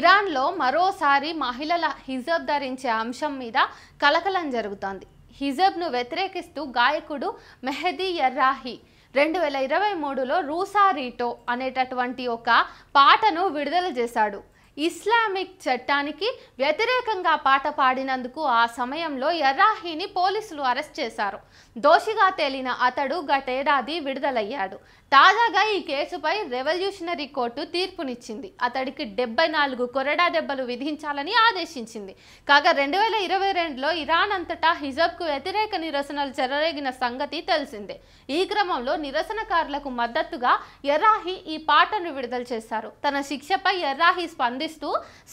ఇరాన్లో మరోసారి మహిళల హిజబ్ ధరించే అంశం మీద కలకలం జరుగుతోంది. హిజబ్ను వ్యతిరేకిస్తూ గాయకుడు మెహదీ ఎర్రాహి 2023లో రూసా రీటో అనేటటువంటి ఒక పాటను విడుదల చేశాడు. ఇస్లామిక్ చట్టానికి వ్యతిరేకంగా పాట పాడినందుకు ఆ సమయంలో ఎర్రాహిని పోలీసులు అరెస్ట్ చేశారు. దోషిగా తేలిన అతడు గతేడాది విడుదలయ్యాడు. తాజాగా ఈ కేసుపై రెవల్యూషనరీ కోర్టు తీర్పునిచ్చింది. అతడికి 74 కొరడా దెబ్బలు విధించాలని ఆదేశించింది. కాగా 2022లో ఇరాన్ అంతటా హిజబ్కు వ్యతిరేక నిరసనలు చెలరేగిన సంగతి తెలిసిందే. ఈ క్రమంలో నిరసనకారులకు మద్దతుగా ఎర్రాహి ఈ పాటను విడుదల చేశారు. తన శిక్షపై ఎర్రాహి స్పందిస్తూ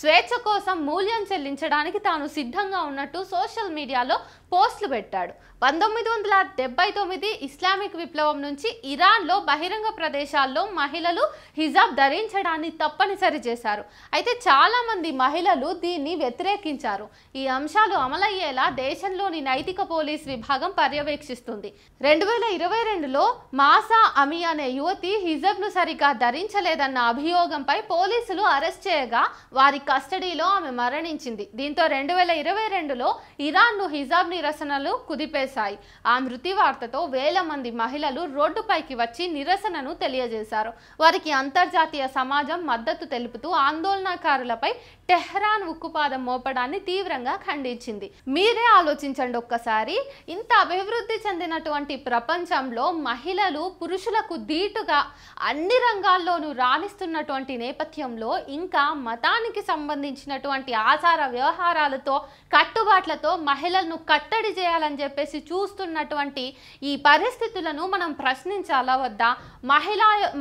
స్వేచ్ఛ కోసం మూల్యం చెల్లించడానికి తాను సిద్ధంగా ఉన్నట్టు సోషల్ మీడియాలో పోస్టులు పెట్టాడు. 1979 ఇస్లామిక్ విప్లవం నుంచి ఇరాన్లో బహిరంగ ప్రదేశాల్లో మహిళలు హిజాబ్ ధరించడాన్ని తప్పనిసరి చేశారు. అయితే చాలా మంది మహిళలు దీన్ని వ్యతిరేకించారు. ఈ అంశాలు అమలయ్యేలా దేశంలోని నైతిక పోలీస్ విభాగం పర్యవేక్షిస్తుంది. 2022లో మాసా అమీ అనే యువతి హిజబ్ను సరిగా ధరించలేదన్న అభియోగంపై పోలీసులు అరెస్ట్ చేయగా వారి కస్టడీలో ఆమె మరణించింది. దీంతో 2022లో ఇరాన్ను హిజాబ్ నిరసనలు కుదిపేశాయి. ఆ మృతి వార్తతో వేల మంది మహిళలు రోడ్డుపైకి వచ్చి నిరసనను తెలియజేశారు. వారికి అంతర్జాతీయ సమాజం మద్దతు తెలుపుతూ ఆందోళనకారులపై టెహ్రాన్ ఉక్కుపాదం మోపడాన్ని తీవ్రంగా ఖండించింది. మీరే ఆలోచించండి ఒక్కసారి, ఇంత అభివృద్ధి చెందినటువంటి ప్రపంచంలో మహిళలు పురుషులకు ధీటుగా అన్ని రంగాల్లోనూ రాణిస్తున్నటువంటి నేపథ్యంలో ఇంకా మతానికి సంబంధించినటువంటి ఆచార వ్యవహారాలతో కట్టుబాట్లతో మహిళలను కట్టడి చేయాలని చెప్పేసి చూస్తున్నటువంటి ఈ పరిస్థితులను మనం ప్రశ్నించాలా వద్దా?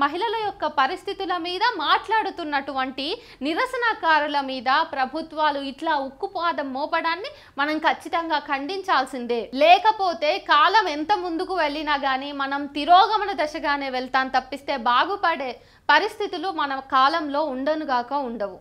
మహిళల యొక్క పరిస్థితుల మీద మాట్లాడుతున్నటువంటి నిరసనకారుల మీద ప్రభుత్వాలు ఇట్లా ఉక్కుపాదం మోపడాన్ని మనం ఖచ్చితంగా ఖండించాల్సిందే. లేకపోతే కాలం ఎంత ముందుకు వెళ్ళినా కానీ మనం తిరోగమన దశగానే వెళ్తాం తప్పిస్తే బాగుపడే పరిస్థితులు మన కాలంలో ఉండనుగాక ఉండవు.